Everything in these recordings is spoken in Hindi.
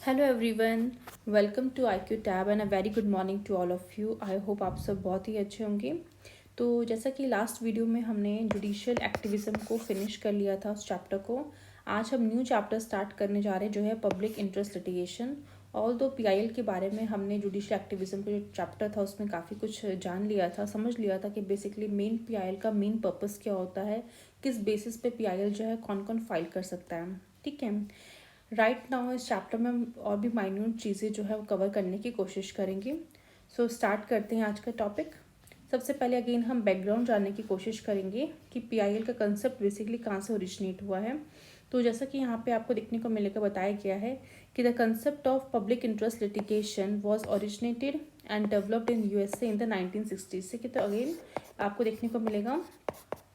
Hello everyone, welcome to I Q tab and a very good morning to all of you. I hope आप सब बहुत ही अच्छे होंगे। तो जैसा कि लास्ट वीडियो में हमने जुडिशियल एक्टिविज़म को फिनिश कर लिया था उस चैप्टर को, आज हम न्यू चैप्टर स्टार्ट करने जा रहे हैं जो है पब्लिक इंटरेस्ट लिटिगेशन। ऑल दो पीआईएल के बारे में हमने जुडिशियल एक्टिविज़म का जो चैप्टर था उसमें काफ़ी कुछ जान लिया था, समझ लिया था कि बेसिकली मेन पीआईएल का मेन पर्पस क्या होता है, किस बेसिस पे पीआईएल जो है कौन कौन फाइल कर सकता है। ठीक है, राइट नाउ इस चैप्टर में हम और भी माइन्यूट चीज़ें जो है वो कवर करने की कोशिश करेंगे। सो स्टार्ट करते हैं आज का टॉपिक। सबसे पहले अगेन हम बैकग्राउंड जानने की कोशिश करेंगे कि पीआईएल का कंसेप्ट बेसिकली कहाँ से ओरिजिनेट हुआ है। तो जैसा कि यहाँ पे आपको देखने को मिलेगा, बताया गया है कि the concept of public interest litigation was originated and developed in USA in the 1960s से। कि तो अगेन आपको देखने को मिलेगा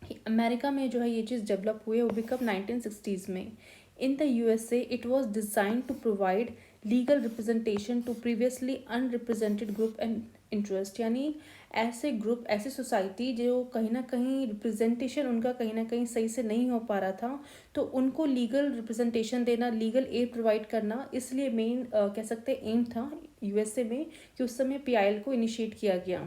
कि अमेरिका में जो है ये चीज़ डेवलप हुई है, वो भी कब 1960s में। In the USA, it was designed to provide legal representation to previously unrepresented group and interest, यानी ऐसे ग्रुप, ऐसी सोसाइटी जो कहीं ना कहीं रिप्रेजेंटेशन उनका कहीं ना कहीं सही से नहीं हो पा रहा था, तो उनको लीगल रिप्रेजेंटेशन देना, लीगल एड प्रोवाइड करना, इसलिए मेन कह सकते हैं एम था यूएसए में कि उस समय पीआईएल को इनिशिएट किया गया।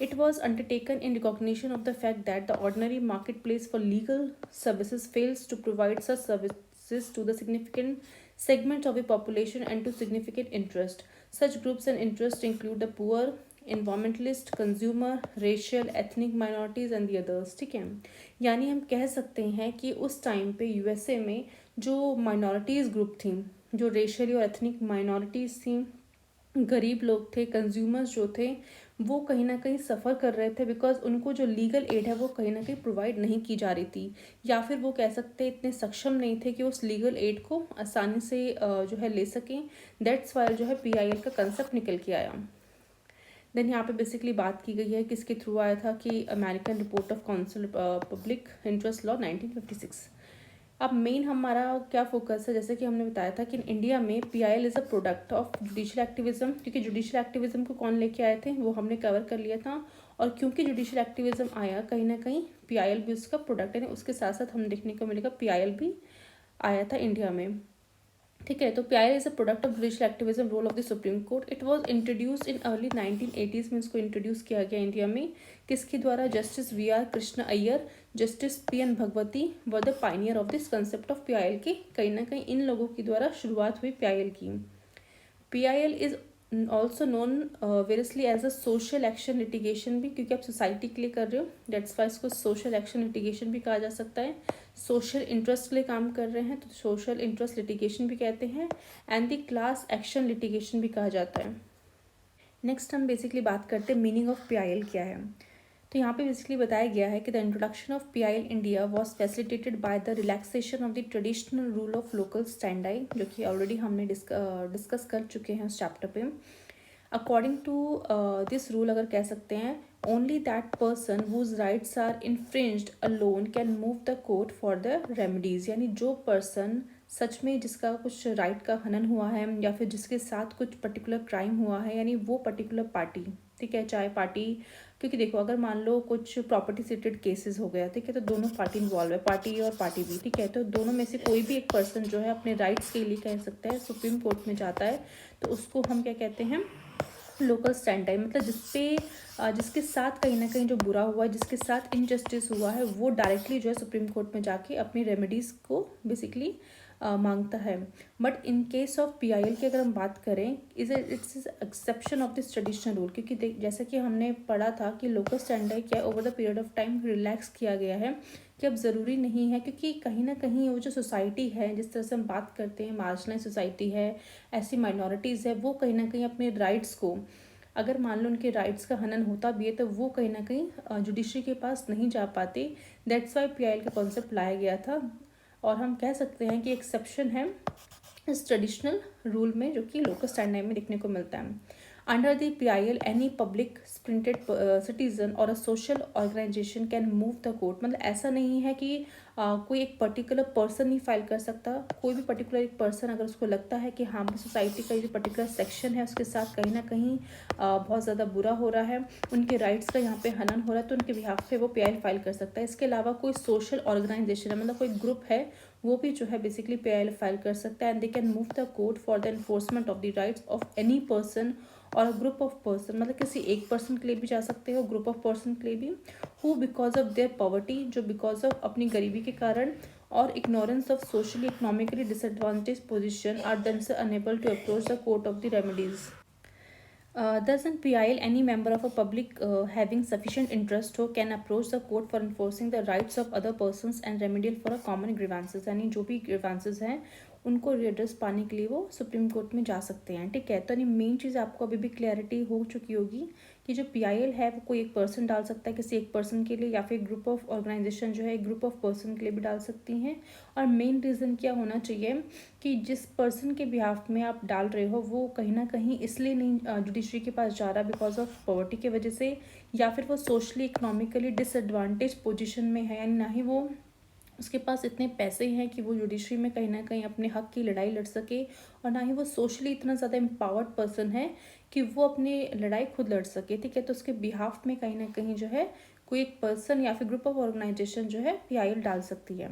It was undertaken in recognition of the fact that the ordinary marketplace for legal services fails to provide such services to the significant segments of the population and to significant interest. Such groups and interests include the poor, environmentalist, consumer, racial, ethnic minorities and the others। ठीक है, यानी हम कह सकते हैं कि उस टाइम पे यूएसए में जो माइनॉरिटीज़ ग्रुप थी, जो रेशियली और एथनिक माइनॉरिटीज़ थी, गरीब लोग थे, कंज्यूमर्स जो थे, वो कहीं ना कहीं सफ़र कर रहे थे बिकॉज उनको जो लीगल एड है वो कहीं ना कहीं प्रोवाइड नहीं की जा रही थी, या फिर वो कह सकते हैं इतने सक्षम नहीं थे कि उस लीगल एड को आसानी से जो है ले सकें। दैट्स वाई जो है पीआईएल का कंसेप्ट निकल के आया। देन यहाँ पे बेसिकली बात की गई है किसके थ्रू आया था कि American report of council public interest law 1956। अब मेन हमारा क्या फोकस है, जैसे कि हमने बताया था कि इंडिया में PIL is a product of judicial activism, क्योंकि जुडिशियल एक्टिविज्म को कौन लेके आए थे वो हमने कवर कर लिया था। और क्योंकि जुडिशियल एक्टिविज्म आया, कहीं ना कहीं पीआईएल भी उसका प्रोडक्ट है। उसके साथ साथ हम देखने को मिलेगा पीआईएल भी आया था इंडिया में। ठीक है, तो PIL is a product of judicial activism role of the Supreme Court. It was introduced in early 1980s में, इसको इंट्रोड्यूस किया गया इंडिया में। किसके द्वारा? Justice V R Krishna Iyer, Justice P N Bhagwati were the pioneer of this concept of PIL की। कहीं ना कहीं इन लोगों के द्वारा शुरुआत हुई पीआईएल की। PIL is also known variously as a social action litigation भी, क्योंकि आप सोसाइटी के लिए कर रहे हो, डेट्स वाई इसको सोशल एक्शन लिटिगेशन भी कहा जा सकता है। सोशल इंटरेस्ट के लिए काम कर रहे हैं तो सोशल इंटरेस्ट लिटिगेशन भी कहते हैं, and the class action litigation भी कहा जाता है। नेक्स्ट हम बेसिकली बात करते हैं मीनिंग ऑफ पीआईएल क्या है। तो यहाँ पे बेसिकली बताया गया है कि the introduction of PIL India was facilitated by the relaxation of the traditional rule of local स्टैंडाई, जो कि ऑलरेडी हमने डिस्कस कर चुके हैं उस चैप्टर पे। अकॉर्डिंग टू दिस रूल, अगर कह सकते हैं, only that person whose rights are infringed alone can move the court for the remedies, यानी जो पर्सन सच में जिसका कुछ राइट का हनन हुआ है या फिर जिसके साथ कुछ पर्टिकुलर क्राइम हुआ है, यानी वो पर्टिकुलर पार्टी, ठीक है, चाहे पार्टी, क्योंकि देखो अगर मान लो कुछ प्रॉपर्टी से रिलेटेड केसेस हो गया, ठीक है, तो दोनों पार्टी इन्वॉल्व है, पार्टी ए और पार्टी बी, ठीक है, तो दोनों में से कोई भी एक पर्सन जो है अपने राइट्स के लिए कह सकता है सुप्रीम कोर्ट में जाता है, तो उसको हम क्या कहते हैं? Local stand time. मतलब जिसके साथ कहीं ना कहीं जो बुरा हुआ है, जिसके साथ इनजस्टिस हुआ है, वो डायरेक्टली जो है सुप्रीम कोर्ट में जाके अपनी रेमेडीज़ को बेसिकली मांगता है। But in case of PIL की अगर हम बात करें, it's exception of this traditional rule, क्योंकि जैसा कि हमने पढ़ा था कि लोकल स्टैंडर्ड क्या over the period of time relax किया गया है, कि अब ज़रूरी नहीं है, क्योंकि कहीं ना कहीं वो जो सोसाइटी है, जिस तरह से हम बात करते हैं, मार्जिनलाइज सोसाइटी है, ऐसी माइनॉरिटीज़ है, वो कहीं ना कहीं अपने राइट्स को, अगर मान लो उनके राइट्स का हनन होता भी है, तो वो कहीं ना कहीं जुडिशरी के पास नहीं जा पाते। दैट्स वाई पीआईएल का कॉन्सेप्ट लाया गया था, और हम कह सकते हैं कि एक्सेप्शन है इस ट्रेडिशनल रूल में, जो कि लोकल स्टैंडर्ड में देखने को मिलता है। Under the PIL any public spirited citizen और a social organisation can move the court. मतलब ऐसा नहीं है कि कोई एक पर्टिकुलर पर्सन ही फाइल कर सकता, कोई भी पर्टिकुलर एक पर्सन अगर उसको लगता है कि हाँ सोसाइटी का जो पर्टिकुलर सेक्शन है उसके साथ कहीं ना कहीं बहुत ज़्यादा बुरा हो रहा है, उनके राइट्स का यहाँ पे हनन हो रहा है, तो उनके बिहाफ पे वो पीआईएल फाइल कर सकता है। इसके अलावा कोई सोशल ऑर्गेनाइजेशन है, मतलब कोई ग्रुप है, वो भी जो है बेसिकली PIL फाइल कर सकता है। And they can move the court for the enforcement of the rights of any person और ग्रुप ऑफ पर्सन, मतलब किसी एक पर्सन के लिए भी जा सकते हो, ग्रुप ऑफ पर्सन के लिए भी, who because of their poverty, जो बिकॉज ऑफ अपनी गरीबी के कारण और ignorance of socially economically disadvantage position are thence unable to approach the court of the remedies. Thus, in PIL, any member of a public having sufficient interest हो can approach the court for enforcing the rights of other persons and remedial for a common grievances, यानी जो भी grievances हैं उनको redress पाने के लिए वो सुप्रीम कोर्ट में जा सकते हैं। ठीक है, तो यानी मेन चीज़ आपको अभी भी क्लैरिटी हो चुकी होगी कि जो PIL है वो कोई एक पर्सन डाल सकता है किसी एक पर्सन के लिए, या फिर ग्रुप ऑफ ऑर्गेनाइजेशन जो है एक ग्रुप ऑफ पर्सन के लिए भी डाल सकती हैं। और मेन रीज़न क्या होना चाहिए कि जिस पर्सन के बिहाफ में आप डाल रहे हो वो कहीं ना कहीं इसलिए नहीं जुडिशरी के पास जा रहा बिकॉज ऑफ पॉवर्टी की वजह से, या फिर वो सोशली इकोनॉमिकली डिसएडवांटेज पोजीशन में है, यानी ना ही वो उसके पास इतने पैसे हैं कि वो जुडिशरी में कहीं ना कहीं अपने हक की लड़ाई लड़ सके, और ना ही वो सोशली इतना ज़्यादा एम्पावर्ड पर्सन है कि वो अपनी लड़ाई खुद लड़ सके। ठीक है, तो उसके बिहाफ में कहीं ना कहीं जो है कोई एक पर्सन या फिर ग्रुप ऑफ ऑर्गेनाइजेशन जो है PIL डाल सकती है।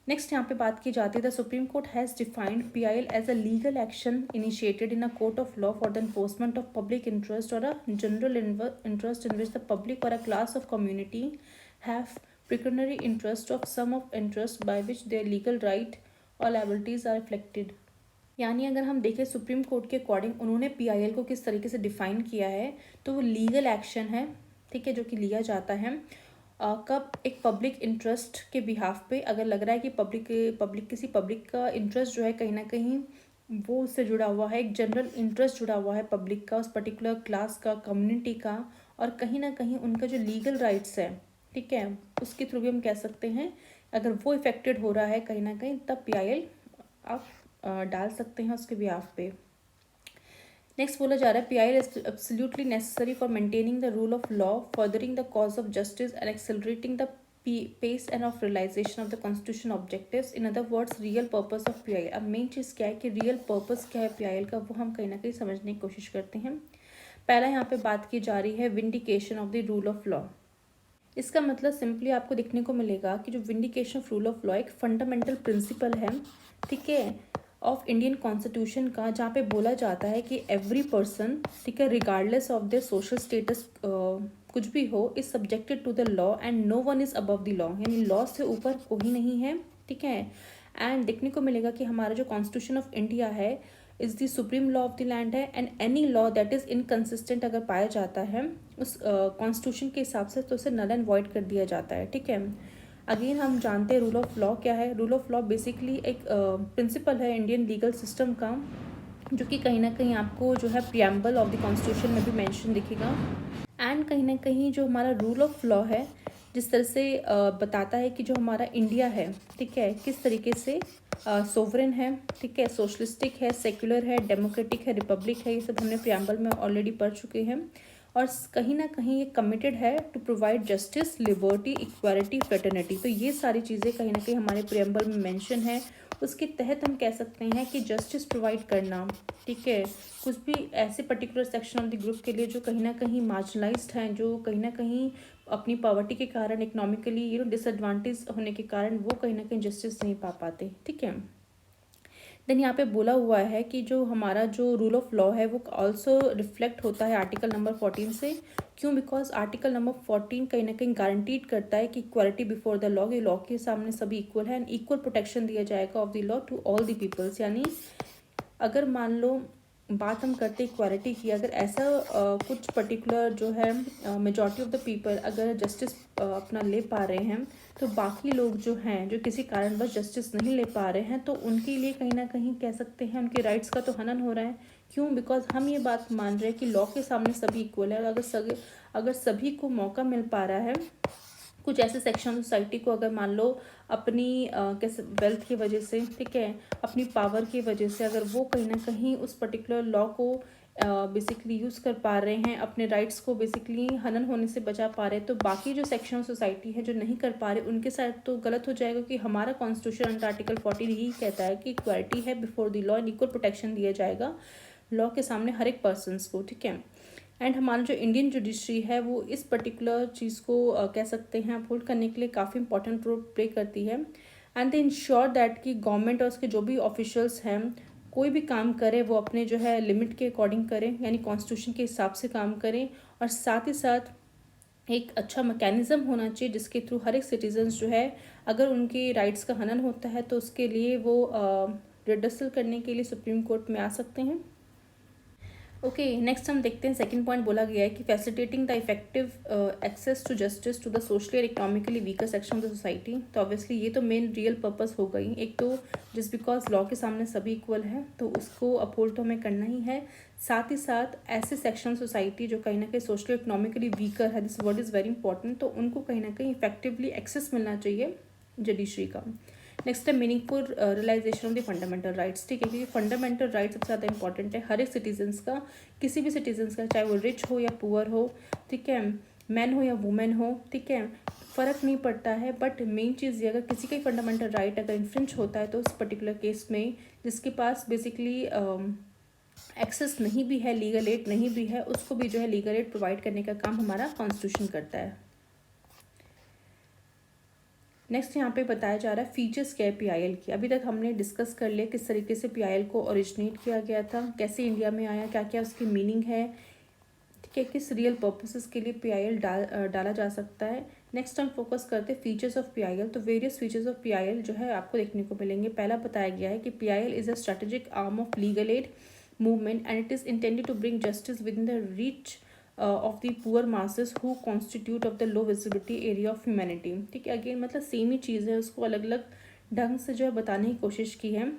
नेक्स्ट यहाँ पे बात की जाती है the Supreme Court has defined PIL as a legal action initiated in a court of law for the enforcement of public interest और a general interest in which the public और a class of community have pecuniary interest of sum of interest by which their legal right or liabilities are reflected। यानी अगर हम देखें सुप्रीम कोर्ट के अकॉर्डिंग उन्होंने PIL को किस तरीके से डिफाइन किया है, तो वो लीगल एक्शन है, ठीक है, जो कि लिया जाता है कब एक पब्लिक इंटरेस्ट के बिहाफ पे अगर लग रहा है कि किसी पब्लिक का इंटरेस्ट जो है कहीं ना कहीं वो उससे जुड़ा हुआ है, एक जनरल इंटरेस्ट जुड़ा हुआ है पब्लिक का, उस पर्टिकुलर क्लास का, कम्युनिटी का, और कहीं ना कहीं उनका जो लीगल राइट्स है, ठीक है, उसके थ्रू भी हम कह सकते हैं अगर वो इफेक्टेड हो रहा है कहीं ना कहीं, तब PIL आप डाल सकते हैं उसके बिहाफ पे। नेक्स्ट बोला जा रहा है PIL is absolutely necessary for maintaining the rule of law, furthering the cause of justice and accelerating the pace and of realisation of the constitution objectives. In other words real purpose of PIL। अब मेन चीज़ क्या है कि रियल पर्पस क्या है PIL का, वो हम कहीं ना कहीं समझने की कोशिश करते हैं। पहला यहाँ पे बात की जा रही है vindication of the rule of law. इसका मतलब सिंपली आपको देखने को मिलेगा कि जो vindication of rule of law एक फंडामेंटल प्रिंसिपल है, ठीक है, ऑफ इंडियन कॉन्स्टिट्यूशन का, जहाँ पे बोला जाता है कि एवरी पर्सन, ठीक है, regardless of their social status कुछ भी हो, is subjected to the law and no one is above the law, यानी लॉ से ऊपर कोई नहीं है, ठीक है। एंड देखने को मिलेगा कि हमारा जो कॉन्स्टिट्यूशन ऑफ इंडिया है is the supreme law of the land है, and any law that is inconsistent अगर पाया जाता है उस कॉन्स्टिट्यूशन के हिसाब से तो उसे नल एंड वॉइड कर दिया जाता है, ठीक है। अगेन हम जानते हैं रूल ऑफ लॉ क्या है। रूल ऑफ लॉ बेसिकली एक प्रिंसिपल है इंडियन लीगल सिस्टम का, जो कि कहीं ना कहीं आपको जो है प्रियम्बल ऑफ द कॉन्स्टिट्यूशन में भी मेंशन दिखेगा। एंड कहीं ना कहीं जो हमारा रूल ऑफ लॉ है जिस तरह से बताता है कि जो हमारा इंडिया है, ठीक है, किस तरीके से सोवरेन है, ठीक है, सोशलिस्टिक है, सेक्युलर है, डेमोक्रेटिक है, रिपब्लिक है, ये सब हमने प्रियम्बल में ऑलरेडी पढ़ चुके हैं। और कहीं ना कहीं ये कमिटेड है to provide justice, liberty, equality, fraternity. तो ये सारी चीज़ें कहीं ना कहीं हमारे प्रियम्बल में मेंशन है। उसके तहत हम कह सकते हैं कि जस्टिस प्रोवाइड करना, ठीक है, कुछ भी ऐसे particular section of the group के लिए जो कहीं ना कहीं मार्जिनलाइज्ड हैं, जो कहीं ना कहीं अपनी पॉवर्टी के कारण, इकोनॉमिकली डिसएडवांटेज होने के कारण वो कहीं ना कहीं जस्टिस नहीं पा पाते, ठीक है। देन यहाँ पे बोला हुआ है कि जो हमारा जो रूल ऑफ लॉ है वो ऑल्सो रिफ्लेक्ट होता है आर्टिकल नंबर 14 से। क्यों? बिकॉज आर्टिकल नंबर 14 कहीं ना कहीं गारंटीड करता है कि इक्वालिटी बिफोर द लॉ, ये लॉ के सामने सभी इक्वल है, एंड इक्वल प्रोटेक्शन दिया जाएगा of the law to all the peoples. यानी अगर मान लो बात हम करते इक्वालिटी की, अगर ऐसा कुछ पर्टिकुलर जो है मेजॉरिटी ऑफ द पीपल अगर जस्टिस अपना ले पा रहे हैं, तो बाकी लोग जो हैं जो किसी कारणवश जस्टिस नहीं ले पा रहे हैं, तो उनके लिए कहीं ना कहीं कह सकते हैं उनके राइट्स का तो हनन हो रहा है। क्यों? बिकॉज हम ये बात मान रहे हैं कि लॉ के सामने सभी इक्वल है। अगर सभी को मौका मिल पा रहा है, कुछ ऐसे सेक्शन सोसाइटी को अगर मान लो अपनी कैसे वेल्थ की वजह से, ठीक है, अपनी पावर की वजह से, अगर वो कहीं ना कहीं उस पर्टिकुलर लॉ को बेसिकली यूज़ कर पा रहे हैं, अपने राइट्स को बेसिकली हनन होने से बचा पा रहे हैं, तो बाकी जो सेक्शन सोसाइटी है जो नहीं कर पा रहे, उनके साथ तो गलत हो जाएगा। कि हमारा कॉन्स्टिट्यूशन अंडर आर्टिकल 14 यही कहता है कि इक्वालिटी है before the law and equal protection दिया जाएगा लॉ के सामने हर एक पर्सनस को, ठीक है। एंड हमारा जो इंडियन जुडिशरी है वो इस पर्टिकुलर चीज़ को कह सकते हैं अपहोल्ड करने के लिए काफ़ी इंपॉर्टेंट रोल प्ले करती है। एंड दे इंश्योर दैट कि गवर्नमेंट और उसके जो भी ऑफिशियल्स हैं कोई भी काम करे वो अपने जो है लिमिट के अकॉर्डिंग करें, यानी कॉन्स्टिट्यूशन के हिसाब से काम करें। और साथ ही साथ एक अच्छा मैकेनिज़्म होना चाहिए जिसके थ्रू हर एक सिटीजन्स जो है अगर उनके राइट्स का हनन होता है तो उसके लिए वो रिडर्सल करने के लिए सुप्रीम कोर्ट में आ सकते हैं। ओके, नेक्स्ट हम देखते हैं सेकंड पॉइंट बोला गया है कि facilitating the effective access to justice to the socially और economically weaker section of the society. तो ऑब्वियसली ये तो मेन रियल पर्पस हो गई। एक तो जस्ट बिकॉज लॉ के सामने सभी इक्वल है तो उसको अपहोल्ड तो हमें करना ही है। साथ ही साथ ऐसे सेक्शन सोसाइटी जो कहीं ना कहीं सोशली इकोनॉमिकली वीकर है, this word is very important, तो उनको कहीं ना कहीं इफेक्टिवली एक्सेस मिलना चाहिए जुडिशरी का। नेक्स्ट है meaningful realisation of the fundamental rights. ठीक है, क्योंकि फंडामेंटल राइट सबसे ज़्यादा इंपॉर्टेंट है हर एक सिटीजन्स का, किसी भी सिटीजन्स का, चाहे वो रिच हो या पुअर हो, ठीक है, मैन हो या वुमेन हो, ठीक है, फ़र्क नहीं पड़ता है। बट मेन चीज़ ये, अगर किसी का फंडामेंटल राइट अगर इन्फ्रिंज होता है तो उस पर्टिकुलर केस में जिसके पास बेसिकली एक्सेस नहीं भी है, लीगल एड नहीं भी है, उसको भी जो है लीगल एड प्रोवाइड करने का काम हमारा कॉन्स्टिट्यूशन करता है। नेक्स्ट यहाँ पे बताया जा रहा है फीचर्स क्या है पीआईएल की। अभी तक हमने डिस्कस कर लिया किस तरीके से पीआईएल को ओरिजिनेट किया गया था, कैसे इंडिया में आया, क्या क्या उसकी मीनिंग है, ठीक है, किस रियल पर्पसेस के लिए पीआईएल डाला जा सकता है। नेक्स्ट हम फोकस करते हैं फीचर्स ऑफ पीआईएल। तो वेरियस फीचर्स ऑफ पीआईएल जो है आपको देखने को मिलेंगे। पहला बताया गया है कि PIL is a strategic arm of legal aid movement and it is intended to bring justice within the reach of the poor masses who constitute of the low visibility area of humanity। ठीक है, अगेन मतलब सेम ही चीज़ है, उसको अलग अलग ढंग से जो है बताने की कोशिश की है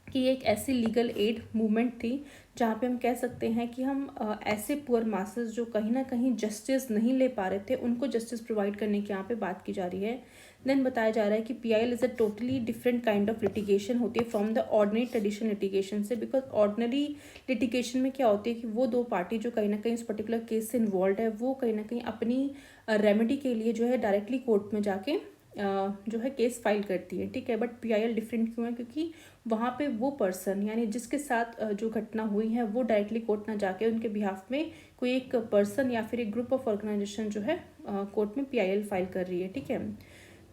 कि एक ऐसी लीगल एड मूवमेंट थी जहाँ पे हम कह सकते हैं कि हम ऐसे पुअर मासेस जो कहीं ना कहीं जस्टिस नहीं ले पा रहे थे उनको जस्टिस प्रोवाइड करने की यहाँ पे बात की जा रही है। देन बताया जा रहा है कि PIL is a totally different kind of litigation होती है from the ordinary traditional litigation से। बिकॉज ऑर्डिनरी लिटिगेशन में क्या होती है कि वो दो पार्टी जो कहीं ना कहीं उस पर्टिकुलर केस से इन्वॉल्व है वो कहीं ना कहीं अपनी रेमेडी के लिए जो है डायरेक्टली कोर्ट में जाके जो है केस फाइल करती है। ठीक है, बट पीआईएल डिफरेंट क्यों है, क्योंकि वहाँ पे वो पर्सन यानी जिसके साथ जो घटना हुई है वो डायरेक्टली कोर्ट ना जाके उनके बिहाफ में कोई एक पर्सन या फिर एक ग्रुप ऑफ ऑर्गेनाइजेशन जो है कोर्ट में पीआईएल फाइल कर रही है। ठीक है,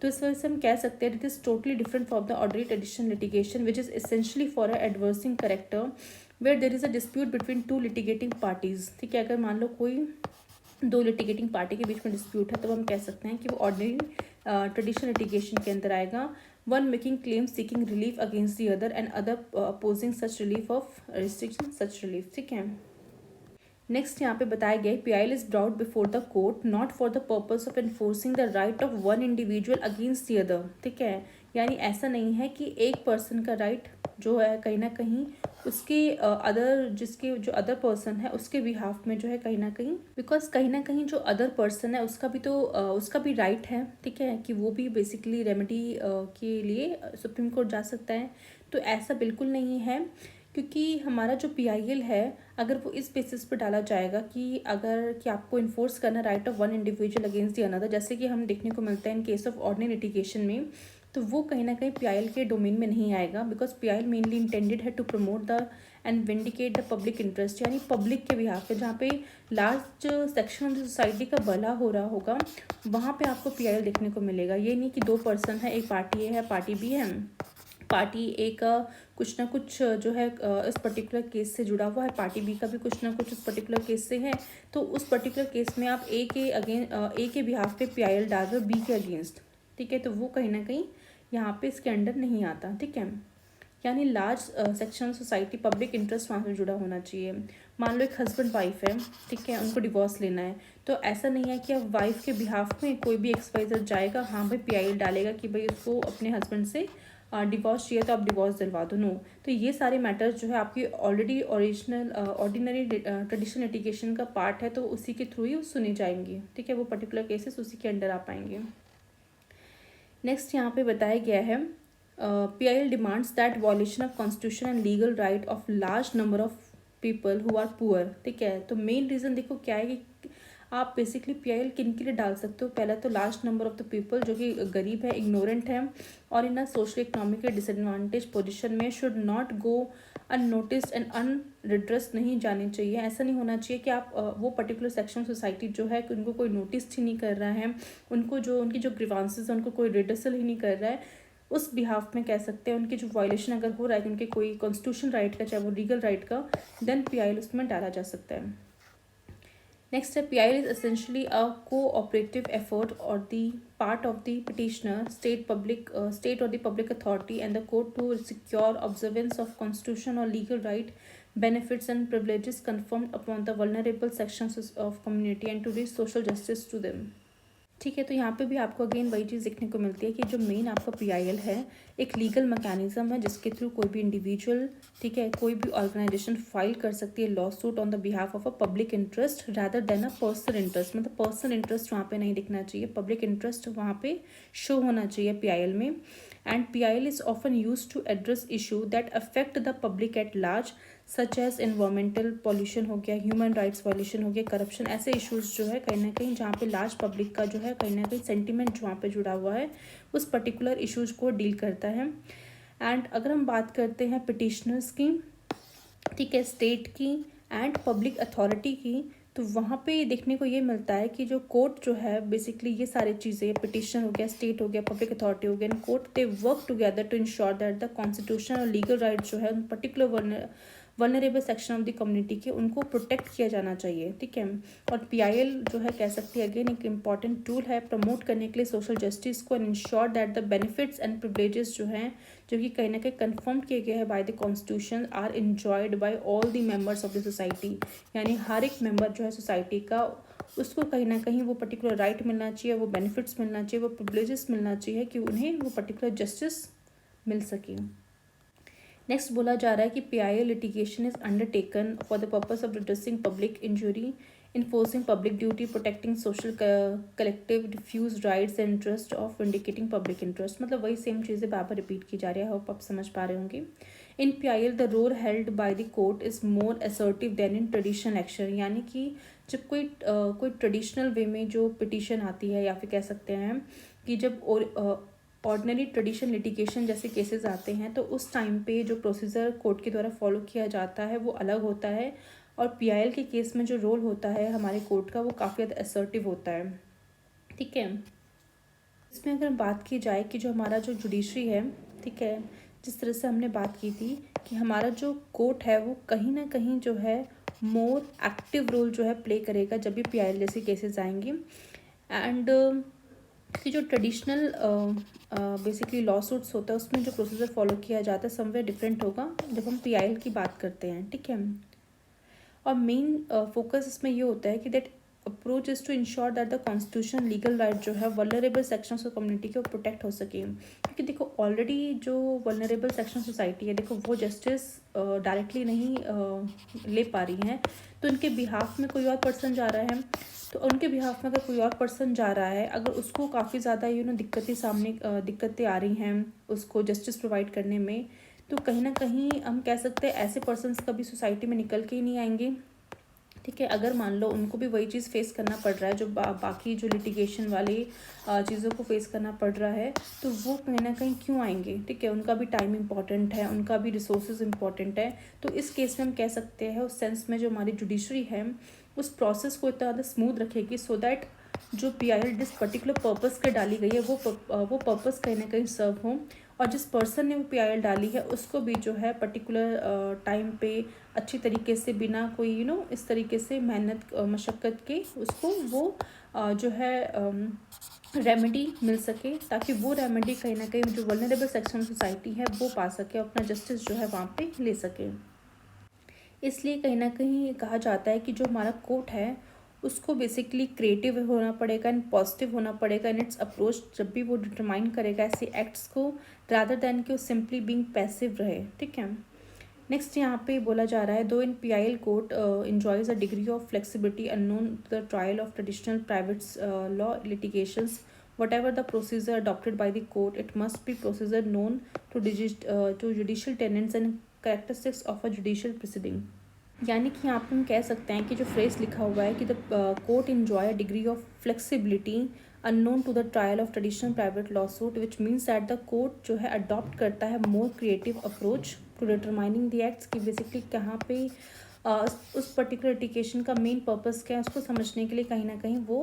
तो इस वजह से हम कह सकते हैं it is totally different from the ordinary traditional litigation which is essentially for a adversarial character where there is a dispute between two litigating parties. ठीक है, अगर मान लो कोई दो लिटिगेटिंग पार्टी के बीच में डिस्प्यूट है तो हम कह सकते हैं कि वो ऑर्डिनरी ट्रेडिशनल लिटिगेशन के अंदर आएगा। One making claim seeking relief against the other and other opposing such relief of restriction such relief. ठीक है, नेक्स्ट यहाँ पे बताया गया है PIL is brought before the court not for the purpose of enforcing the right of one individual against the other. ठीक है, यानी ऐसा नहीं है कि एक पर्सन का राइट जो है कहीं ना कहीं उसके अदर जिसके जो अदर पर्सन है उसके बिहाफ में जो है कहीं ना कहीं, बिकॉज कहीं ना कहीं जो अदर पर्सन है उसका भी तो उसका भी राइट है। ठीक है, कि वो भी बेसिकली रेमेडी के लिए सुप्रीम कोर्ट जा सकता है। तो ऐसा बिल्कुल नहीं है, क्योंकि हमारा जो पीआईएल है अगर वो इस बेसिस पर डाला जाएगा कि अगर कि आपको इन्फोर्स करना right of one individual against the another, जैसे कि हम देखने को मिलता है in case of ordinary litigation में, तो वो कहीं ना कहीं पीआईएल के डोमेन में नहीं आएगा। बिकॉज पीआईएल मेनली इंटेंडेड है to promote the and vindicate the public interest, यानी पब्लिक के बिहाफ पे जहाँ पे large section of the society का भला हो रहा होगा वहाँ पे आपको पीआईएल देखने को मिलेगा। ये नहीं कि दो पर्सन है, एक पार्टी है पार्टी भी है, पार्टी ए का कुछ ना कुछ जो है इस पर्टिकुलर केस से जुड़ा हुआ है, पार्टी बी का भी कुछ ना कुछ उस पर्टिकुलर केस से है, तो उस पर्टिकुलर केस में आप ए के बिहाफ पे पीआईएल डाल रहे हो बी के अगेंस्ट। ठीक है, तो वो कहीं ना कहीं यहाँ पे इसके अंडर नहीं आता। ठीक है, यानी large section society public interest वहाँ से जुड़ा होना चाहिए। मान लो एक हस्बैंड वाइफ है, ठीक है, उनको डिवोर्स लेना है, तो ऐसा नहीं है कि अब वाइफ के बिहाफ में कोई भी एक्सवाइजर जाएगा हाँ भाई पीआईएल डालेगा कि भाई उसको अपने हस्बैंड से डिवोर्स चाहिए तो आप डिवोर्स दिलवा दो। नो, तो ये सारे मैटर्स जो है आपकी ऑलरेडी ऑर्डिनरी ट्रेडिशनल लिटिगेशन का पार्ट है, तो उसी के थ्रू ही सुनी जाएंगी। ठीक है, वो पर्टिकुलर केसेस उसी के अंडर आ पाएंगे। नेक्स्ट यहाँ पे बताया गया है PIL demands that evolution of constitution and legal right of large number of people who are poor. ठीक है, तो मेन रीज़न देखो क्या है कि आप बेसिकली पीआईएल किन के लिए डाल सकते हो। पहला तो large number of the people जो कि गरीब है, इग्नोरेंट है और in a social economical disadvantage position में should not go unnoticed and unredressed, नहीं जानी चाहिए। ऐसा नहीं होना चाहिए कि आप वो पर्टिकुलर सेक्शन सोसाइटी जो है कि उनको कोई नोटिस ही नहीं कर रहा है, उनको जो उनकी जो ग्रीवांसेस है उनको कोई रिड्रेसल ही नहीं कर रहा है। उस बिहाफ में कह सकते हैं उनकी जो वायलेशन अगर हो रहा है उनके कोई कॉन्स्टिट्यूशन राइट का, चाहे वो लीगल राइट का, देन PIL उसमें डाला जा सकता है। Next step, PIL is essentially a cooperative effort or the part of the petitioner, state or the public authority and the court to secure observance of constitutional or legal right, benefits and privileges conferred upon the vulnerable sections of community and to reach social justice to them. ठीक है, तो यहाँ पे भी आपको अगेन वही चीज़ देखने को मिलती है कि जो मेन आपका PIL है एक लीगल मैकेनिज्म है जिसके थ्रू कोई भी इंडिविजुअल, ठीक है, कोई भी ऑर्गेनाइजेशन फाइल कर सकती है law suit on the behalf of a public interest rather than a personal interest. मतलब पर्सनल इंटरेस्ट वहाँ पे नहीं दिखना चाहिए, पब्लिक इंटरेस्ट वहाँ पे शो होना चाहिए PIL में। And PIL is often use to address issue that affect the public at large, such as environmental pollution हो गया, ह्यूमन राइट्स वायलेशन हो गया, करप्शन, ऐसे इश्यूज जो है कहीं ना कहीं जहाँ पे लार्ज पब्लिक का जो है कहीं ना कहीं सेंटिमेंट वहाँ पे जुड़ा हुआ है उस पर्टिकुलर इश्यूज को डील करता है। एंड अगर हम बात करते हैं पिटिशनर्स की, ठीक है, स्टेट की एंड पब्लिक अथॉरिटी की, तो वहाँ पे देखने को ये मिलता है कि जो कोर्ट जो है बेसिकली ये सारी चीज़ें, पिटिशन हो गया, स्टेट हो गया, पब्लिक अथॉरिटी हो गया, and court they work together to ensure that the constitution और लीगल राइट जो है उन particular vulnerable section of the community के उनको प्रोटेक्ट किया जाना चाहिए, ठीक है। और PIL जो है कह सकते हैं अगेन एक इम्पॉर्टेंट टूल है प्रमोट करने के लिए सोशल जस्टिस को and ensure that the benefits and privileges जो हैं जो कि कहीं ना कहीं कन्फर्म किए गए हैं by the constitution are enjoyed by all the members of the society. यानी हर एक मेंबर जो है सोसाइटी का उसको कहीं ना कहीं वो पर्टिकुलर राइट मिलना चाहिए, वो बेनिफिट्स मिलना चाहिए, वो प्रिविलेजेस मिलना चाहिए कि उन्हें वो पर्टिकुलर जस्टिस मिल सके। नेक्स्ट बोला जा रहा है कि PIL litigation is undertaken for the purpose of redressing public injury, enforcing public duty, protecting social collective diffuse rights and interest of indicating public interest. मतलब वही सेम चीज़ें बार बार रिपीट की जा रही है, होप आप समझ पा रहे होंगे। In PIL the role held by the court is more assertive than in traditional action. यानी कि जब कोई ट्रेडिशनल वे में जो पिटिशन आती है या फिर कह सकते हैं कि जब ऑर्डिनरी ट्रेडिशन लिटिगेशन जैसे केसेस आते हैं तो उस टाइम पे जो प्रोसीजर कोर्ट के द्वारा फॉलो किया जाता है वो अलग होता है, और PIL के केस में जो रोल होता है हमारे कोर्ट का वो काफ़ी ज़्यादा असर्टिव होता है, ठीक है। इसमें अगर बात की जाए कि जो हमारा जो जुडिशरी है, ठीक है, जिस तरह से हमने बात की थी कि हमारा जो कोर्ट है वो कहीं ना कहीं जो है मोर एक्टिव रोल जो है प्ले करेगा जब भी PIL जैसे केसेस आएंगे। एंड कि जो ट्रेडिशनल बेसिकली लॉ सूट्स होता है उसमें जो प्रोसीजर फॉलो किया जाता है समवेयर डिफरेंट होगा जब हम PIL की बात करते हैं, ठीक है। और मेन फोकस इसमें ये होता है कि that approach is to ensure that the constitution legal right जो है वल्नरेबल सेक्शंस ऑफ कम्युनिटी के वो प्रोटेक्ट हो सके। क्योंकि देखो ऑलरेडी जो वल्नरेबल सेक्शन सोसाइटी है देखो वो जस्टिस डायरेक्टली नहीं ले पा रही हैं, तो उनके बिहाफ में कोई और पर्सन जा रहा है, तो उनके बिहाफ में अगर कोई और पर्सन जा रहा है अगर उसको काफ़ी ज़्यादा दिक्कतें आ रही हैं उसको जस्टिस प्रोवाइड करने में, तो कहीं ना कहीं हम कह सकते हैं ऐसे पर्सन्स कभी सोसाइटी में निकल के ही नहीं आएंगे, ठीक है। अगर मान लो उनको भी वही चीज़ फेस करना पड़ रहा है जो बाकी जो लिटिगेशन वाली चीज़ों को फेस करना पड़ रहा है, तो वो कहीं ना कहीं क्यों आएंगे, ठीक है। उनका भी टाइम इंपॉर्टेंट है, उनका भी रिसोर्सेज इंपॉर्टेंट है। तो इस केस में हम कह सकते हैं उस सेंस में जो हमारी जुडिशरी है उस प्रोसेस को इतना ज़्यादा स्मूथ रखेगी सो दैट जो PIL जिस पर्टिकुलर पर्पस के डाली गई है वो पर्पस कहीं ना कहीं सर्व हो, और जिस पर्सन ने वो PIL डाली है उसको भी जो है पर्टिकुलर टाइम पे अच्छी तरीके से बिना कोई इस तरीके से मेहनत मशक्क़त के उसको वो जो है रेमेडी मिल सके, ताकि वो रेमेडी कहीं ना कहीं जो वल्नरेबल सेक्शन सोसाइटी है वो पा सके, अपना जस्टिस जो है वहाँ पे ले सके। इसलिए कहीं ना कहीं कहा जाता है कि जो हमारा कोर्ट है उसको बेसिकली क्रिएटिव होना पड़ेगा एंड पॉजिटिव होना पड़ेगा इन इट्स अप्रोच जब भी वो डिटरमाइन करेगा ऐसे एक्ट्स को, रादर दैन कि वो सिंपली बीइंग पैसिव रहे, ठीक है। नेक्स्ट यहाँ पे बोला जा रहा है दो इन PIL court enjoys a degree of flexibility unknown to the trial of traditional private law litigations. Whatever the procedure adopted by the court, it must be procedure known to judicial tenets and characteristics of a judicial proceeding. यानी कि यहाँ पे हम कह सकते हैं कि जो फ्रेज लिखा हुआ है कि the court enjoy a degree of flexibility unknown to the trial of traditional private law suit, which means that the court जो है अडॉप्ट करता है more creative approach to determining the acts कि बेसिकली कहाँ पे उस पर्टिकुलर लिटिगेशन का मेन पर्पस क्या है उसको समझने के लिए कहीं ना कहीं वो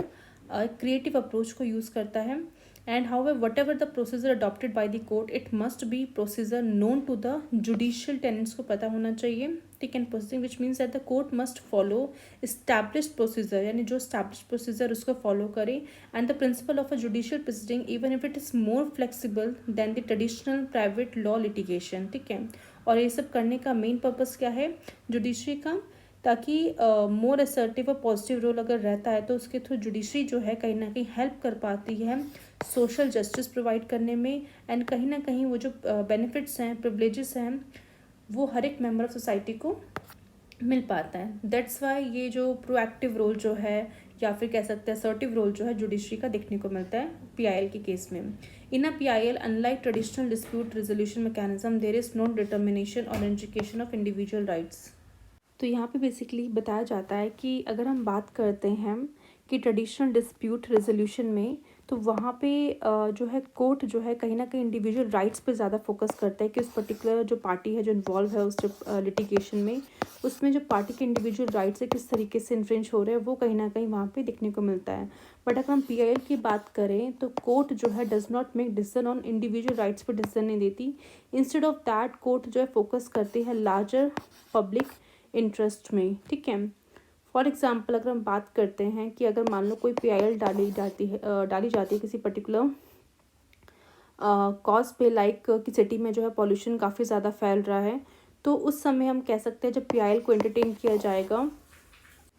क्रिएटिव अप्रोच को यूज़ करता है। And however, whatever the procedure adopted by the court, it must be procedure known to the judicial tenants को पता होना चाहिए, ठीक है. Procedure which means that the court must follow established procedure, यानी जो established procedure उसको follow करे. And the principle of a judicial proceeding, even if it is more flexible than the traditional private law litigation, ठीक है. और ये सब करने का मेन पर्पस क्या है जुडिशरी का, ताकि मोर असर्टिव और पॉजिटिव रोल अगर रहता है तो उसके थ्रू जुडिशरी जो है कहीं ना कहीं हेल्प कर पाती है सोशल जस्टिस प्रोवाइड करने में. एंड कहीं ना कहीं वो जो बेनिफिट्स हैं, प्रिविलेजेस हैं, वो हर एक मेंबर ऑफ सोसाइटी को मिल पाता है. दैट्स वाई ये जो प्रोएक्टिव रोल जो है, या फिर कह सकते हैं असर्टिव रोल जो है जुडिशरी का देखने को मिलता है पीआईएल के केस में. In a PIL, unlike traditional dispute resolution mechanism, there is no determination और इंडिकेशन ऑफ इंडिविजुअल राइट्स. तो यहाँ पे बेसिकली बताया जाता है कि अगर हम बात करते हैं कि ट्रेडिशनल डिस्प्यूट रेजोल्यूशन में, तो वहाँ पे जो है कोर्ट जो है कहीं ना कहीं इंडिविजुअल राइट्स पे ज़्यादा फोकस करता है कि उस पर्टिकुलर जो पार्टी है जो इन्वॉल्व है उस लिटिगेशन में, उसमें जो पार्टी के इंडिविजुअल राइट्स है किस तरीके से इन्फ्रिंज हो रहे हैं वो कहीं ना कहीं वहाँ पे देखने को मिलता है. बट अगर हम पीआईएल की बात करें तो कोर्ट जो है does not make decision on individual rights पर डिसीजन नहीं देती. इंस्टेड ऑफ दैट कोर्ट जो है फोकस करती है लार्जर पब्लिक इंटरेस्ट में, ठीक है. फॉर एग्जांपल अगर हम बात करते हैं कि अगर मान लो कोई पीआईएल डाली जाती है किसी पर्टिकुलर कॉज पे, लाइक कि सिटी में जो है पॉल्यूशन काफ़ी ज़्यादा फैल रहा है, तो उस समय हम कह सकते हैं जब पीआईएल को एंटरटेन किया जाएगा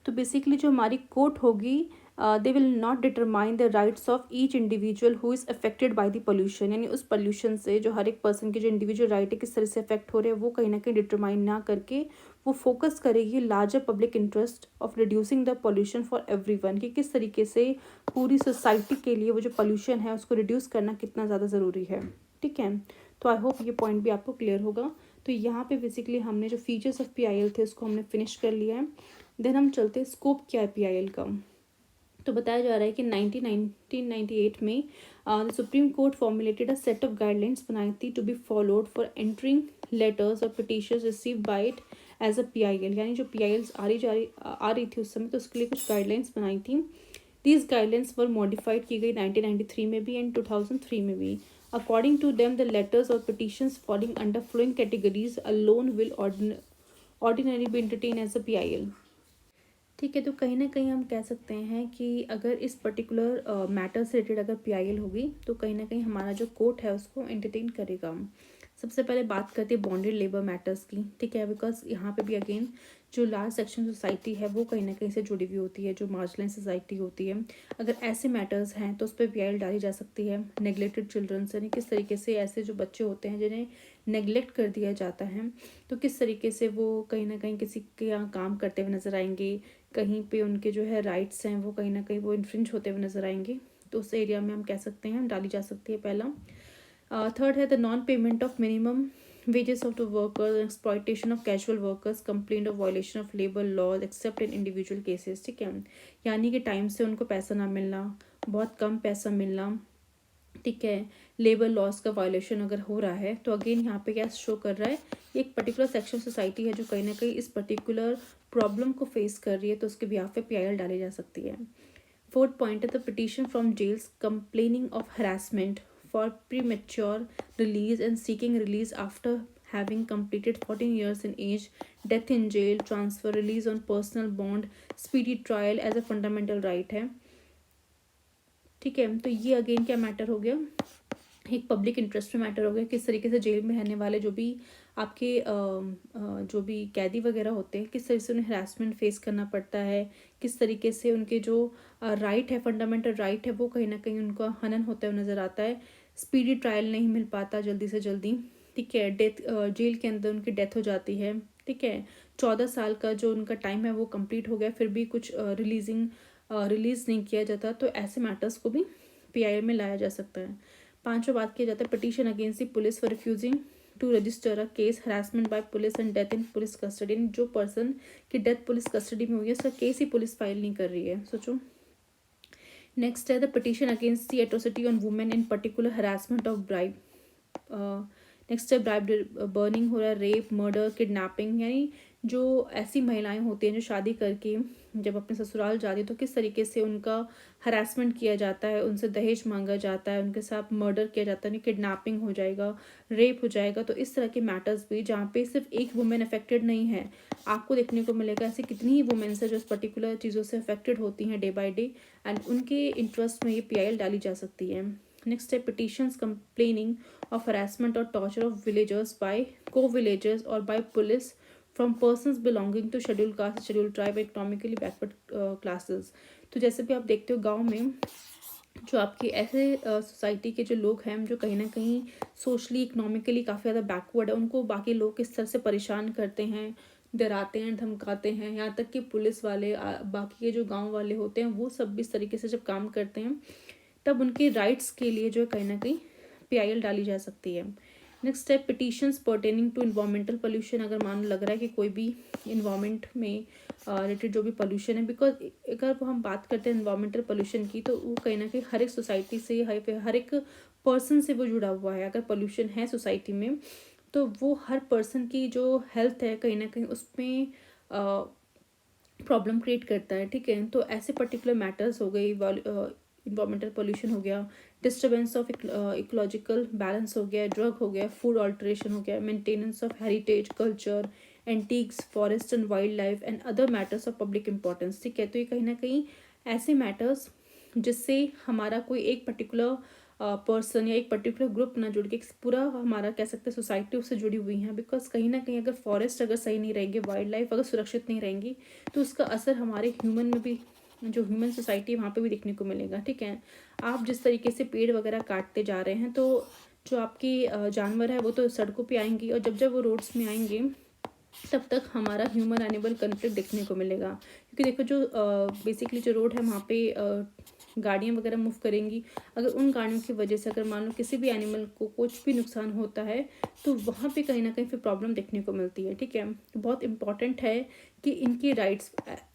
तो बेसिकली जो हमारी कोर्ट होगी they will not determine the rights of each individual who is affected by the pollution, यानी उस पोल्यूशन से जो हर एक पर्सन की जो इंडिविजुअल राइट है किस तरह से अफेक्ट हो रहे हैं वो कहीं ना कहीं डिटरमाइन ना करके वो फोकस करेगी larger public interest of reducing the pollution for everyone, कि किस तरीके से पूरी सोसाइटी के लिए वो जो पोल्यूशन है उसको रिड्यूस करना कितना ज़्यादा ज़रूरी है, ठीक है. तो आई होप ये पॉइंट भी आपको क्लियर होगा. तो यहाँ पे बेसिकली हमने जो फीचर्स ऑफ पीआईएल थे उसको हमने फिनिश कर लिया है. देन हम चलते हैं स्कोप क्या है पीआईएल का. तो बताया जा रहा है कि 1998 में the Supreme Court formulated a set of guidelines बनाई थी to be followed for entering letters और petitions received by it as a PIL, यानी जो पीआईएल आ रही थी उस समय तो उसके लिए कुछ गाइडलाइंस बनाई थी. दीज गाइडलाइंस वर मॉडिफाइड की गई 1993 में भी एंड 2003 में भी. According to them the letters और petitions falling under flowing categories alone will ordinary be entertain as a PIL, ठीक है. तो कहीं ना कहीं हम कह सकते हैं कि अगर इस पर्टिकुलर मैटर से रिलेटेड अगर पीआईएल होगी तो कहीं ना कहीं हमारा जो कोर्ट है उसको एंटरटेन करेगा. सबसे पहले बात करते हैं बॉन्डेड लेबर मैटर्स की, ठीक है, बिकॉज यहाँ पे भी अगेन जो लार्ज सेक्शन सोसाइटी है वो कहीं ना कहीं से जुड़ी हुई होती है, जो मार्जिनलाइज सोसाइटी होती है. अगर ऐसे मैटर्स हैं तो उस पर पीआईएल डाली जा सकती है. नेग्लेक्टेड चिल्ड्रंस, यानी किस तरीके से ऐसे जो बच्चे होते हैं जिन्हें नेग्लेक्ट कर दिया जाता है तो किस तरीके से वो कहीं ना कहीं किसी के यहाँ काम करते हुए नजर आएंगे, कहीं पे उनके जो है राइट्स हैं वो कहीं ना कहीं वो इन्फ्रिंज होते हुए नजर आएंगे, तो उस एरिया में हम कह सकते हैं डाली जा सकती है. पहला. थर्ड है the non payment of minimum wages of the workers and exploitation of casual workers, complaint of violation of labor laws except in individual cases, ठीक है, यानी कि टाइम से उनको पैसा ना मिलना, बहुत कम पैसा मिलना, ठीक है, लेबर लॉज का वायलेशन अगर हो रहा है तो अगेन यहाँ पे क्या शो कर रहा है, एक पर्टिकुलर सेक्शन सोसाइटी है जो कहीं ना कहीं इस पर्टिकुलर प्रॉब्लम को फेस कर रही है तो उसके बिहाफ पे पीआईएल डाली जा सकती है. फोर्थ पॉइंट है the petition from jails complaining of harassment for premature release and seeking release after having completed 14 years in age, death in jail, transfer, release on personal bond, speedy trial as a fundamental right है, ठीक है. तो ये अगेन क्या मैटर हो गया, एक पब्लिक इंटरेस्ट में मैटर हो गया, किस तरीके से जेल में रहने वाले जो भी आपके जो भी कैदी वगैरह होते हैं किस तरीके से उन्हें हरासमेंट फेस करना पड़ता है, किस तरीके से उनके जो राइट है, फंडामेंटल राइट है, वो कहीं ना कहीं उनका हनन होता हुआ नज़र आता है. स्पीडी ट्रायल नहीं मिल पाता जल्दी से जल्दी, ठीक है. डेथ, जेल के अंदर उनकी डेथ हो जाती है, ठीक है. 14 साल का जो उनका टाइम है वो कंप्लीट हो गया फिर भी कुछ रिलीज़ नहीं किया जाता, तो ऐसे मैटर्स को भी पीआईएल में लाया जा सकता है. पांचवा बात किया जाता है petition against the police for refusing to register a case harassment by police and death in police custody, जो पर्सन की डेथ पुलिस कस्टडी में हुई है उसका केस ही पुलिस फाइल नहीं कर रही है, सोचो. नेक्स्ट है the petition against the atrocity on women in particular harassment of bribe. Next है ब्राइब बर्निंग हो रहा है, रेप, मर्डर, किडनैपिंग, यानी जो ऐसी महिलाएं होती हैं जो शादी करके जब अपने ससुराल जाती है तो किस तरीके से उनका हरासमेंट किया जाता है, उनसे दहेज मांगा जाता है, उनके साथ मर्डर किया जाता है, किडनैपिंग हो जाएगा, रेप हो जाएगा। तो इस तरह के मैटर्स भी जहाँ पे सिर्फ एक वुमेन अफेक्टेड नहीं है, आपको देखने को मिलेगा ऐसी कितनी ही वुमेन्स है जो इस पर्टिकुलर चीज़ों से अफेक्टेड होती हैं डे बाई डे, एंड उनके इंटरेस्ट में ये PIL डाली जा सकती है। नेक्स्ट है पिटिशंस कंप्लेनिंग ऑफ हरासमेंट और torture of villagers by co villagers और by police from persons belonging to schedule caste, schedule tribe, economically backward classes. तो जैसे भी आप देखते हो गांव में जो आपके ऐसे सोसाइटी के जो लोग हैं जो कहीं ना कहीं सोशली इकोनॉमिकली काफ़ी ज़्यादा बैकवर्ड है, उनको बाकी लोग किस तरह से परेशान करते हैं, डराते हैं, धमकाते हैं, यहाँ तक कि पुलिस वाले बाकी के जो गांव वाले होते हैं वो सब भी इस तरीके से जब काम करते हैं तब उनके राइट्स के लिए जो है कहीं ना कहीं PIL डाली जा सकती है। नेक्स्ट है petitions pertaining to environmental pollution. अगर मान लग रहा है कि कोई भी इन्वायरमेंट में रिलेटेड जो भी पोल्यूशन है, बिकॉज अगर वो हम बात करते हैं इन्वायरमेंटल पोल्यूशन की तो वो कहीं ना कहीं हर एक सोसाइटी से हर एक पर्सन से वो जुड़ा हुआ है। अगर पोल्यूशन है सोसाइटी में तो वो हर पर्सन की जो हेल्थ है कहीं ना कहीं उसमें प्रॉब्लम क्रिएट करता है, ठीक है। तो ऐसे पर्टिकुलर मैटर्स हो गई, इन्वायरमेंटल पोल्यूशन हो गया, डिस्टर्बेंस ऑफ इकोलॉजिकल बैलेंस हो गया, ड्रग हो गया, फूड ऑल्ट्रेशन हो गया, maintenance of heritage culture, antiques, forest and wild life and other matters of public importance, ठीक है। तो ये कहीं ना कहीं ऐसे मैटर्स जिससे हमारा कोई एक पर्टिकुलर पर्सन या एक पर्टिकुलर ग्रुप ना जुड़ के पूरा हमारा कह सकते हैं सोसाइटी उससे जुड़ी हुई हैं। बिकॉज कहीं ना कहीं अगर फॉरेस्ट अगर सही नहीं रहेंगे, वाइल्ड लाइफ अगर सुरक्षित नहीं रहेंगी तो उसका असर हमारे ह्यूमन में भी, जो ह्यूमन सोसाइटी है वहाँ पे भी देखने को मिलेगा, ठीक है। आप जिस तरीके से पेड़ वगैरह काटते जा रहे हैं तो जो आपकी जानवर है वो तो सड़कों पे आएंगी, और जब जब वो रोड्स में आएंगे तब तक हमारा ह्यूमन एनिमल कन्फ्लिक्ट देखने को मिलेगा। क्योंकि देखो जो बेसिकली जो रोड है वहाँ पे गाड़ियाँ वगैरह मूव करेंगी, अगर उन गाड़ियों की वजह से अगर मान लो किसी भी एनिमल को कुछ भी नुकसान होता है तो वहाँ पे कहीं ना कहीं फिर प्रॉब्लम देखने को मिलती है, ठीक है। तो बहुत इंपॉर्टेंट है कि इनकी राइट्स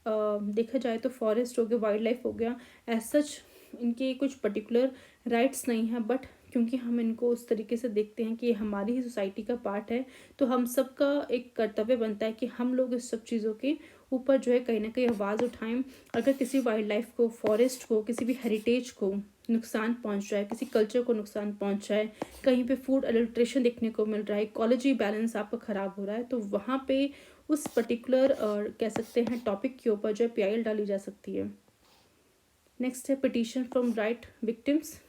देखा जाए तो फॉरेस्ट हो गया, वाइल्ड लाइफ हो गया, एज सच इनके कुछ पर्टिकुलर राइट्स नहीं है, बट क्योंकि हम इनको उस तरीके से देखते हैं कि ये हमारी ही सोसाइटी का पार्ट है तो हम सबका एक कर्तव्य बनता है कि हम लोग इस सब चीज़ों के ऊपर जो है कहीं ना कहीं आवाज़ उठाएं। अगर किसी वाइल्ड लाइफ को, फॉरेस्ट को, किसी भी हेरिटेज को नुकसान पहुंच जाए, किसी कल्चर को नुकसान पहुंच जाए, कहीं पे फूड अडल्ट्रेशन देखने को मिल रहा है, इकोलॉजी बैलेंस आपका ख़राब हो रहा है, तो वहाँ पे उस पर्टिकुलर कह सकते हैं टॉपिक के ऊपर जो है PIL डाली जा सकती है। नेक्स्ट है पिटीशन फ्रॉम राइट विक्टिम्स।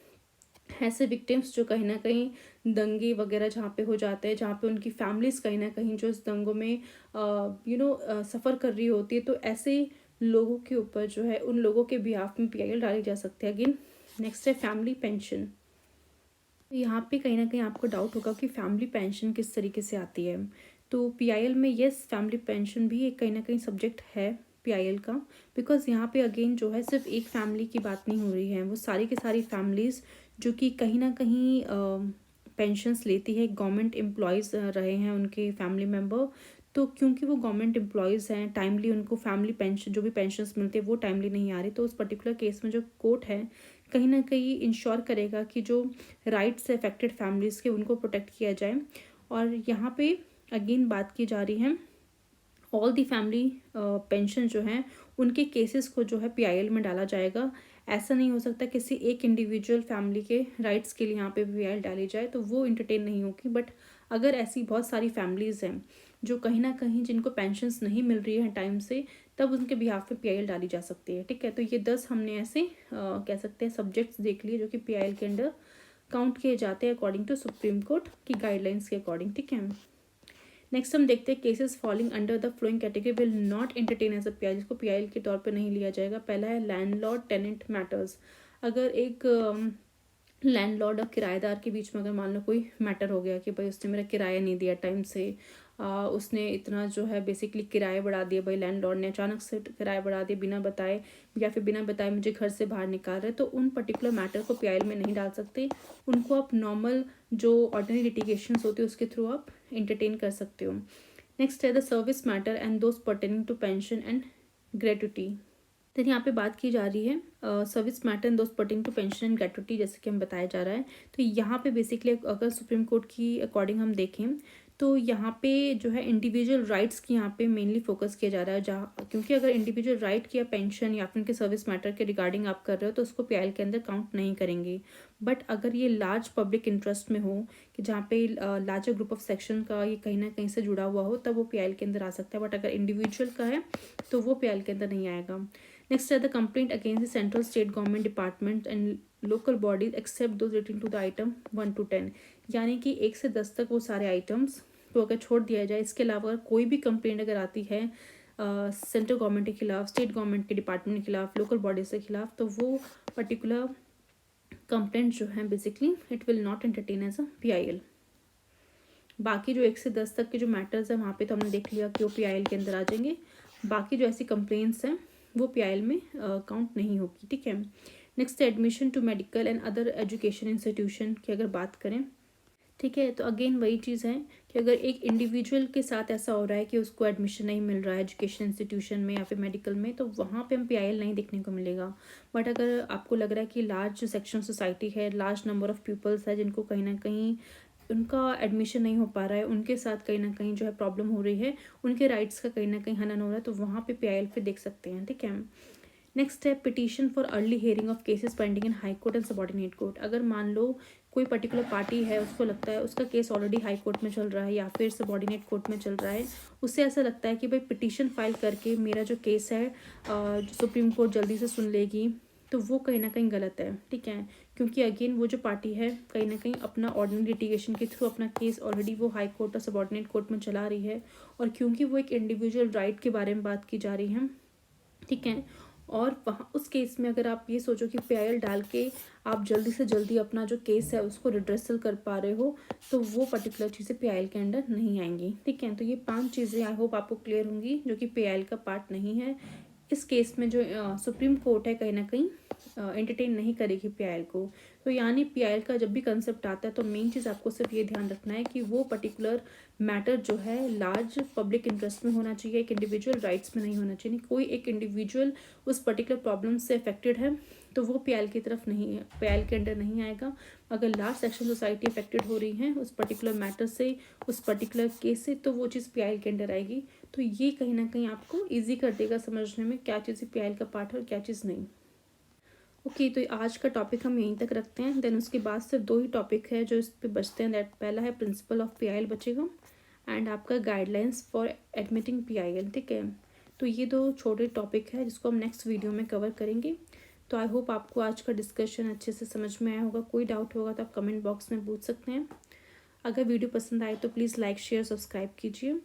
ऐसे विक्टिम्स जो कहीं ना कहीं दंगे वगैरह जहाँ पे हो जाते हैं, जहाँ पे उनकी फैमिलीज कहीं ना कहीं जो इस दंगों में सफ़र कर रही होती है, तो ऐसे लोगों के ऊपर जो है उन लोगों के बिहाफ में PIL डाली जा सकती है। अगेन नेक्स्ट है फैमिली पेंशन। यहाँ पे कहीं ना कहीं आपको डाउट होगा कि फैमिली पेंशन किस तरीके से आती है। तो PIL में यस, फैमिली पेंशन भी एक कहीं ना कहीं सब्जेक्ट है PIL का, बिकॉज यहाँ पे अगेन जो है सिर्फ एक फैमिली की बात नहीं हो रही है, वो सारी की सारी फैमिलीज़ जो कि कहीं ना कहीं पेंशन्स लेती है, गवर्नमेंट एम्प्लॉयज़ रहे हैं उनके फैमिली मेम्बर, तो क्योंकि वो गवर्नमेंट एम्प्लॉयज़ हैं टाइमली उनको फैमिली पेंशन जो भी पेंशन्स मिलती है वो टाइमली नहीं आ रही, तो उस पर्टिकुलर केस में जो कोर्ट है कहीं ना कहीं इंश्योर करेगा कि जो राइट्स से अफेक्टेड फैमिलीज़ के उनको प्रोटेक्ट किया जाए। और यहाँ पे अगेन बात की जा रही है ऑल दी फैमिली पेंशन जो हैं उनके केसेस को जो है PIL में डाला जाएगा। ऐसा नहीं हो सकता किसी एक इंडिविजुअल फैमिली के राइट्स के लिए यहाँ पे PIL डाली जाए तो वो इंटरटेन नहीं होगी। बट अगर ऐसी बहुत सारी फैमिलीज़ हैं जो कहीं ना कहीं जिनको पेंशन्स नहीं मिल रही है टाइम से, तब उनके बिहाफ पे PIL डाली जा सकती है, ठीक है। तो ये 10 हमने ऐसे कह सकते हैं सब्जेक्ट्स देख लिए जो कि PIL के अंडर काउंट किए जाते हैं अकॉर्डिंग टू सुप्रीम कोर्ट की गाइडलाइंस के अकॉर्डिंग, ठीक है। नेक्स्ट हम देखते हैं cases falling under the flowing category will not entertain as a PIL, जिसको PIL के तौर पे नहीं लिया जाएगा। पहला है लैंडलॉर्ड टेनेंट मैटर्स। अगर एक लैंडलॉर्ड और किराएदार के बीच में अगर मान लो कोई मैटर हो गया कि भाई उसने मेरा किराया नहीं दिया टाइम से, उसने इतना जो है बेसिकली किराया बढ़ा दिया, भाई लैंडलॉर्ड ने अचानक से किराया बढ़ा दिया बिना बताए, या फिर बिना बताए मुझे घर से बाहर निकाल रहे, तो उन पर्टिकुलर मैटर को PIL में नहीं डाल सकते। उनको आप नॉर्मल जो ऑर्डिनरी लिटिगेशंस होती है उसके थ्रू आप इंटरटेन कर सकते हो। नेक्स्ट है the service matter and those pertaining to pension and gratuity. Then यहाँ पे बात की जा रही है service matter in those pertaining to pension and gratuity, जैसे कि हम बताया जा रहा है। तो यहाँ पे बेसिकली अगर सुप्रीम कोर्ट की अकॉर्डिंग हम देखें तो यहाँ पे जो है इंडिविजुअल राइट्स की यहाँ पे मेनली फोकस किया जा रहा है, जहाँ क्योंकि अगर इंडिविजुअल राइट की या पेंशन या फिर उनके सर्विस मैटर के रिगार्डिंग आप कर रहे हो तो उसको पीआईएल के अंदर काउंट नहीं करेंगे। बट अगर ये लार्ज पब्लिक इंटरेस्ट में हो कि जहाँ पे लार्जर ग्रुप ऑफ सेक्शन का ये कहीं ना कहीं से जुड़ा हुआ हो, तब वो पीआईएल के अंदर आ सकता है। बट अगर इंडिविजुअल का है तो वो पीआईएल के अंदर नहीं आएगा। नेक्स्ट है the complaint against the central state government department and local bodies except those relating to the item 1 to 10, यानी कि 1 से 10 तक वो सारे आइटम्स को अगर छोड़ दिया जाए। इसके अलावा अगर कोई भी कंप्लेंट अगर आती है सेंट्रल गवर्नमेंट के खिलाफ, स्टेट गवर्नमेंट के डिपार्टमेंट के खिलाफ, लोकल बॉडीज के खिलाफ, तो वो पर्टिकुलर कंप्लेंट जो है basically it will not entertain as a PIL. बाकी जो 1 से 10 तक के जो मैटर्स हैं वहाँ पे तो हमने देख लिया कि वो पीआईएल के अंदर आ जाएंगे। बाकी जो ऐसी कंप्लेंट्स हैं वो पीआईएल में काउंट नहीं होगी, ठीक है। Next admission to medical and other education institution की अगर बात करें, ठीक है, तो अगेन वही चीज़ है कि अगर एक इंडिविजुअल के साथ ऐसा हो रहा है कि उसको एडमिशन नहीं मिल रहा है एजुकेशन इंस्टीट्यूशन में या फिर मेडिकल में, तो वहाँ पे हम पीआईएल नहीं देखने को मिलेगा। बट अगर आपको लग रहा है कि लार्ज सेक्शन सोसाइटी है, लार्ज नंबर ऑफ पीपल्स है जिनको कहीं ना कहीं उनका एडमिशन नहीं हो पा रहा है, उनके साथ कहीं ना कहीं जो है प्रॉब्लम हो रही है, उनके राइट्स का कहीं ना कहीं हनन हो रहा है, तो वहाँ पे पीआईएल पे देख सकते हैं, ठीक है। नेक्स्ट है petition for early hearing of cases pending in high court and subordinate court. अगर मान लो कोई पर्टिकुलर पार्टी है, उसको लगता है उसका केस ऑलरेडी हाई कोर्ट में चल रहा है या फिर सबॉर्डिनेट कोर्ट में चल रहा है, उससे ऐसा लगता है कि भाई पिटीशन फाइल करके मेरा जो केस है सुप्रीम कोर्ट जल्दी से सुन लेगी, तो वो कहीं ना कहीं गलत है, ठीक है। क्योंकि अगेन वो जो पार्टी है कहीं ना कहीं अपना ऑर्डिनरी लिटिगेशन के थ्रू अपना केस ऑलरेडी वो हाई कोर्ट और सबॉर्डिनेट कोर्ट में चला रही है, और क्योंकि वो एक इंडिविजुअल राइट के बारे में बात की जा रही है, ठीक है। और वहाँ उस केस में अगर आप ये सोचो कि पीआईएल डाल के आप जल्दी से जल्दी अपना जो केस है उसको रिड्रेसल कर पा रहे हो, तो वो पर्टिकुलर चीज़ें पीआईएल के अंडर नहीं आएंगी, ठीक है। तो ये 5 चीज़ें आई होप आपको क्लियर होंगी जो कि पीआईएल का पार्ट नहीं है। इस केस में जो सुप्रीम कोर्ट है कहीं ना कहीं एंटरटेन नहीं करेगी पीआईएल को। तो यानी पीआईएल का जब भी कंसेप्ट आता है तो मेन चीज़ आपको सिर्फ ये ध्यान रखना है कि वो पर्टिकुलर मैटर जो है लार्ज पब्लिक इंटरेस्ट में होना चाहिए, एक इंडिविजुअल राइट्स में नहीं होना चाहिए। कोई एक इंडिविजुअल उस पर्टिकुलर प्रॉब्लम से अफेक्टेड है तो वो पीआईएल की तरफ नहीं, पीआईएल के अंडर नहीं आएगा। अगर लार्ज सेक्शन सोसाइटी अफेक्टेड हो रही है उस पर्टिकुलर मैटर से, उस पर्टिकुलर केस से, तो वो चीज़ पीआईएल के अंडर आएगी। तो ये कहीं ना कहीं आपको ईजी कर देगा समझने में क्या चीज़ पीआईएल का पार्ट है और क्या चीज़ नहीं। ओके, तो आज का टॉपिक हम यहीं तक रखते हैं। देन उसके बाद सिर्फ 2 ही टॉपिक है जो इस पे बचते हैं। दैट पहला है प्रिंसिपल ऑफ पीआईएल बचेगा एंड आपका गाइडलाइंस फॉर एडमिटिंग पीआईएल, ठीक है। तो ये 2 छोटे टॉपिक है जिसको हम नेक्स्ट वीडियो में कवर करेंगे। तो आई होप आपको आज का डिस्कशन अच्छे से समझ में आया होगा। कोई डाउट होगा तो आप कमेंट बॉक्स में पूछ सकते हैं। अगर वीडियो पसंद आए तो प्लीज़ लाइक शेयर सब्सक्राइब कीजिए।